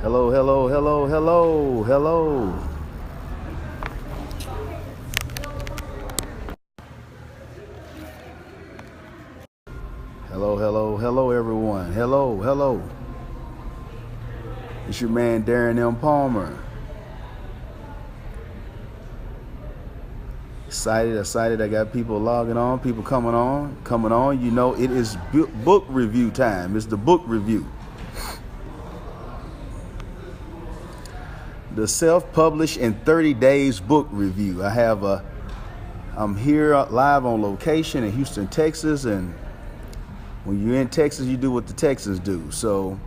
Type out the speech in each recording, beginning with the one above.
Hello, hello, hello, hello, hello. Hello, hello, hello, everyone. Hello, hello. It's your man, Darren M. Palmer. Excited. I got people logging on, people coming on. You know, it is book review time. It's the book review. The self-published in 30 days book review. I'm here live on location in Houston, Texas, and when you're in Texas, you do what the Texans do. So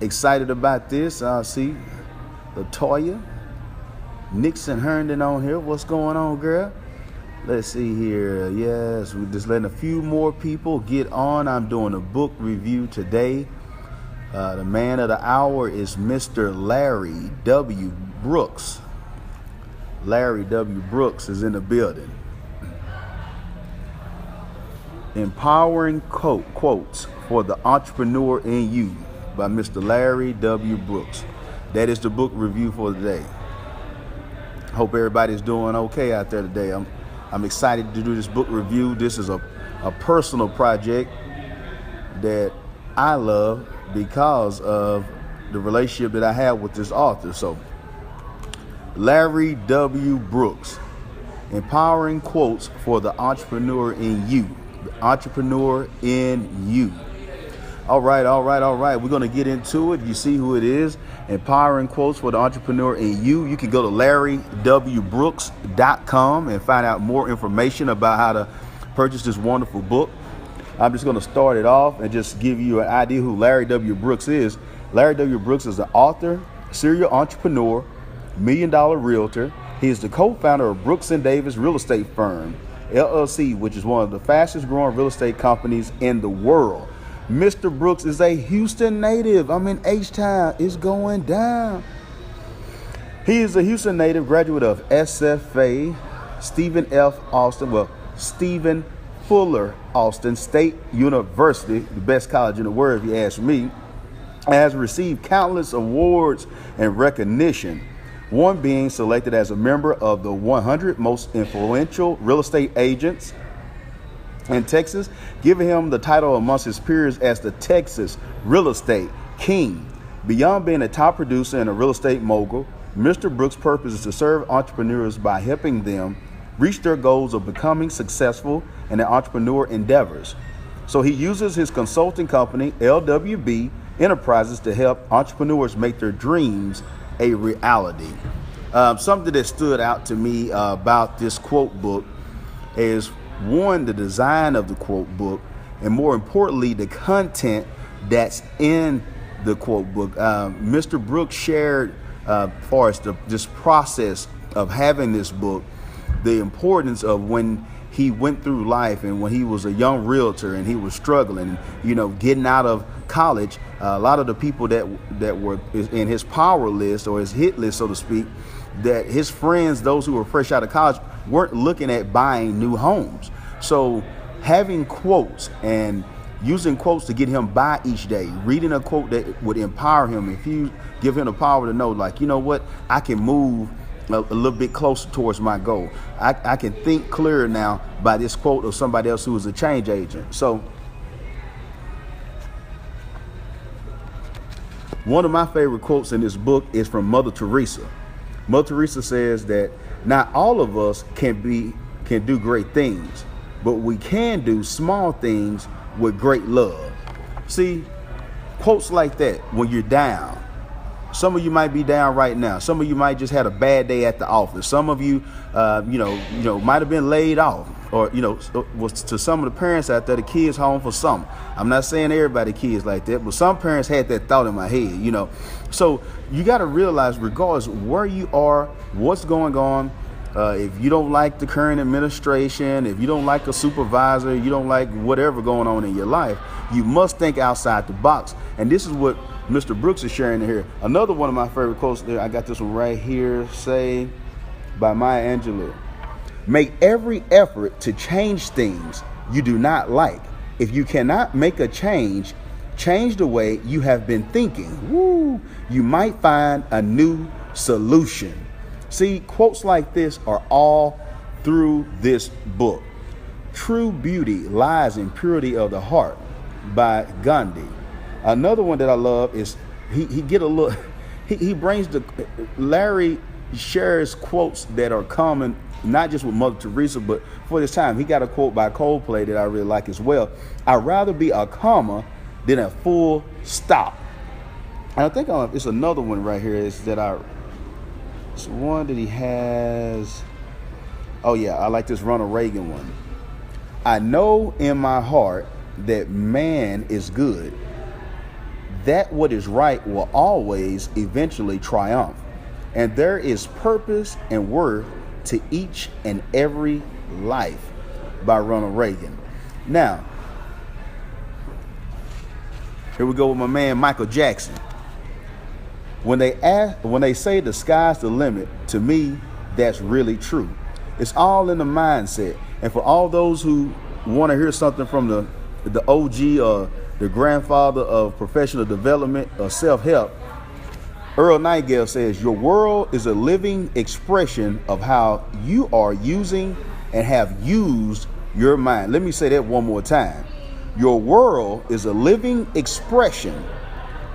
excited about this. I see Latoya, Nixon Herndon on here. What's going on, girl? Let's see here. Yes, we're just letting a few more people get on. I'm doing a book review today. The man of the hour is Mr. Larry W. Brooks. Larry W. Brooks is in the building. Empowering Quotes for the Entrepreneur in You by Mr. Larry W. Brooks. That is the book review for today. Hope everybody's doing okay out there today. I'm excited to do this book review. This is a personal project that I love because of the relationship that I have with this author. So, Larry W. Brooks, Empowering Quotes for the Entrepreneur in You. The Entrepreneur in You. All right. We're going to get into it. You see who it is. Empowering Quotes for the Entrepreneur in You. You can go to larrywbrooks.com and find out more information about how to purchase this wonderful book. I'm just going to start it off and just give you an idea who Larry W. Brooks is. Larry W. Brooks is an author, serial entrepreneur, $1 million realtor. He is the co-founder of Brooks & Davis Real Estate Firm, LLC, which is one of the fastest growing real estate companies in the world. Mr. Brooks is a Houston native. I'm in H-Town. It's going down. He is a Houston native, graduate of SFA, Stephen Fuller Austin State University, the best college in the world if you ask me, has received countless awards and recognition, one being selected as a member of the 100 most influential real estate agents in Texas, giving him the title amongst his peers as the Texas Real Estate King. Beyond being a top producer and a real estate mogul, Mr. Brooks' purpose is to serve entrepreneurs by helping them reach their goals of becoming successful in their entrepreneur endeavors. So he uses his consulting company, LWB Enterprises, to help entrepreneurs make their dreams a reality. Something that stood out to me about this quote book is, one, the design of the quote book, and more importantly, the content that's in the quote book. Mr. Brooks shared, as far as this process of having this book, the importance of when he went through life and when he was a young realtor and he was struggling, getting out of college. A lot of the people that were in his power list or his hit list, so to speak, that his friends, those who were fresh out of college, weren't looking at buying new homes. So having quotes and using quotes to get him by each day, reading a quote that would empower him, if you give him the power to know, like, you know what, I can move a little bit closer towards my goal. I can think clearer now by this quote of somebody else who is a change agent. So one of my favorite quotes in this book is from Mother Teresa. Mother Teresa says that not all of us can do great things, but we can do small things with great love. See, quotes like that when you're down. Some of you might be down right now. Some of you might just had a bad day at the office. Some of you, might have been laid off, or was to some of the parents out there, the kids home for summer. I'm not saying everybody kids like that, but some parents had that thought in my head. So you got to realize, regardless where you are, what's going on. If you don't like the current administration, if you don't like a supervisor, you don't like whatever going on in your life, you must think outside the box. And this is what Mr. Brooks is sharing here. Another one of my favorite quotes there, I got this one right here, say by Maya Angelou. Make every effort to change things you do not like. If you cannot make a change, change the way you have been thinking. Woo! You might find a new solution. See, quotes like this are all through this book. True Beauty Lies in Purity of the Heart by Gandhi. Another one that I love is he brings Larry shares quotes that are common, not just with Mother Teresa, but for this time. He got a quote by Coldplay that I really like as well. I'd rather be a comma than a full stop. And I think it's another one right here it's one that he has. Oh yeah, I like this Ronald Reagan one. I know in my heart that man is good, that what is right will always eventually triumph, and there is purpose and worth to each and every life, by Ronald Reagan. Now, here we go with my man Michael Jackson. When they say the sky's the limit, to me, that's really true. It's all in the mindset. And for all those who want to hear something from the OG or the grandfather of professional development or self-help, Earl Nightingale says, your world is a living expression of how you are using and have used your mind. Let me say that one more time. Your world is a living expression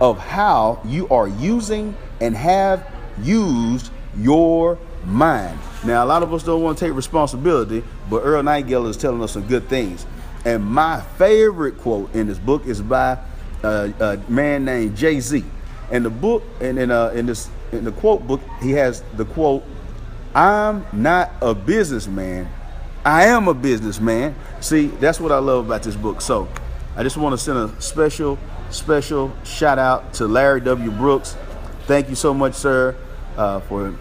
of how you are using and have used your mind. Now, a lot of us don't want to take responsibility, but Earl Nightingale is telling us some good things. And my favorite quote in this book is by a man named Jay-Z. And the book, and in the quote book, he has the quote, "I'm not a businessman, I am a businessman." See, that's what I love about this book. So I just want to send a special shout out to Larry W. Brooks. Thank you so much, sir, for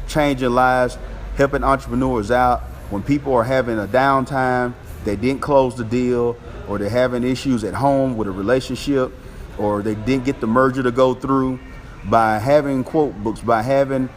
changing lives, helping entrepreneurs out when people are having a downtime, they didn't close the deal, or they're having issues at home with a relationship, or they didn't get the merger to go through. By having quote books, by having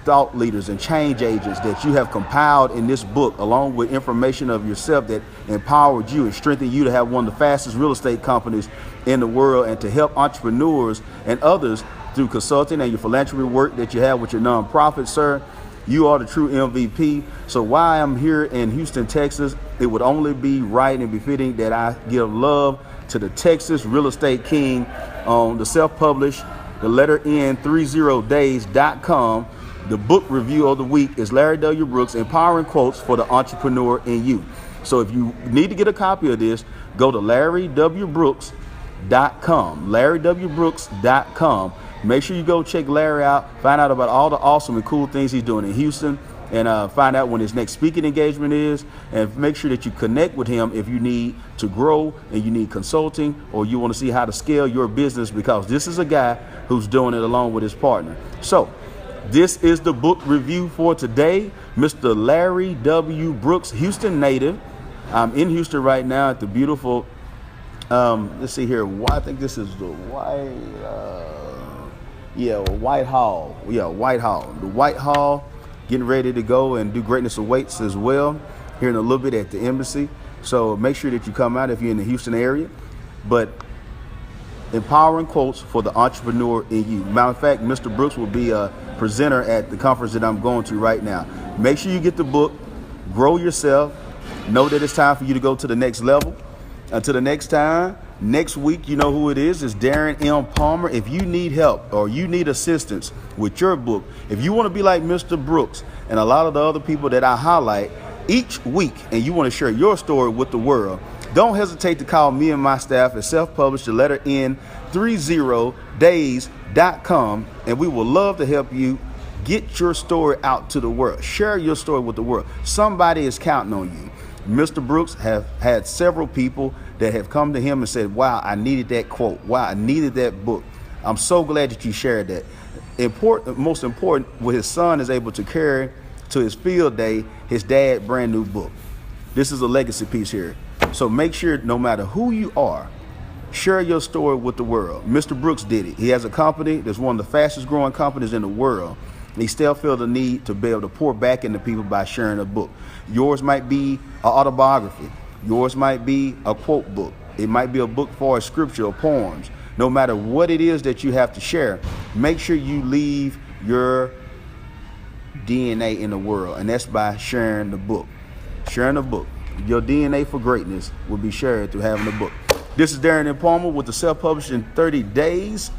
thought leaders and change agents that you have compiled in this book, along with information of yourself that empowered you and strengthened you to have one of the fastest real estate companies in the world, and to help entrepreneurs and others through consulting and your philanthropy work that you have with your nonprofit, sir. You are the true MVP. So while I'm here in Houston, Texas, it would only be right and befitting that I give love to the Texas Real Estate King on the self-published, the letter N 30days.com. The book review of the week is Larry W. Brooks, Empowering Quotes for the Entrepreneur in You. So if you need to get a copy of this, go to LarryWBrooks.com. LarryWBrooks.com. Make sure you go check Larry out, find out about all the awesome and cool things he's doing in Houston, and find out when his next speaking engagement is, and make sure that you connect with him if you need to grow and you need consulting, or you want to see how to scale your business, because this is a guy who's doing it along with his partner. So this is the book review for today. Mr. Larry W. Brooks, Houston native. I'm in Houston right now at the beautiful, let's see here, I think this is the White Hall. Yeah, White Hall. The White Hall, getting ready to go and do Greatness Awaits as well here in a little bit at the embassy. So make sure that you come out if you're in the Houston area. But empowering quotes for the entrepreneur in you. Matter of fact, Mr. Brooks will be a presenter at the conference that I'm going to right now. Make sure you get the book, grow yourself, know that it's time for you to go to the next level. Until the next time, next week, you know who it is. It's Darren M. Palmer. If you need help or you need assistance with your book, if you want to be like Mr. Brooks and a lot of the other people that I highlight each week, and you want to share your story with the world, don't hesitate to call me and my staff at self-published, the letter N 30days.com, and we will love to help you get your story out to the world. Share your story with the world. Somebody is counting on you. Mr. Brooks have had several people that have come to him and said, wow, I needed that quote. Wow, I needed that book. I'm so glad that you shared that. Most important, what his son is able to carry to his field day, his dad's brand new book. This is a legacy piece here. So make sure, no matter who you are, share your story with the world. Mr. Brooks did it. He has a company that's one of the fastest growing companies in the world. He still feel the need to be able to pour back into people by sharing a book. Yours might be an autobiography. Yours might be a quote book. It might be a book for scripture or poems. No matter what it is that you have to share, make sure you leave your DNA in the world, and that's by sharing the book. Sharing the book. Your DNA for greatness will be shared through having a book. This is Darren and Palmer with the Self-Published in 30 Days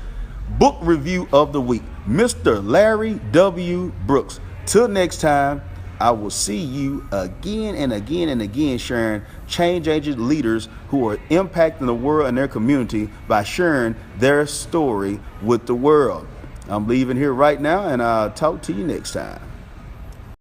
book review of the week. Mr. Larry W. Brooks. Till next time, I will see you again and again and again sharing change agent leaders who are impacting the world and their community by sharing their story with the world. I'm leaving here right now, and I'll talk to you next time.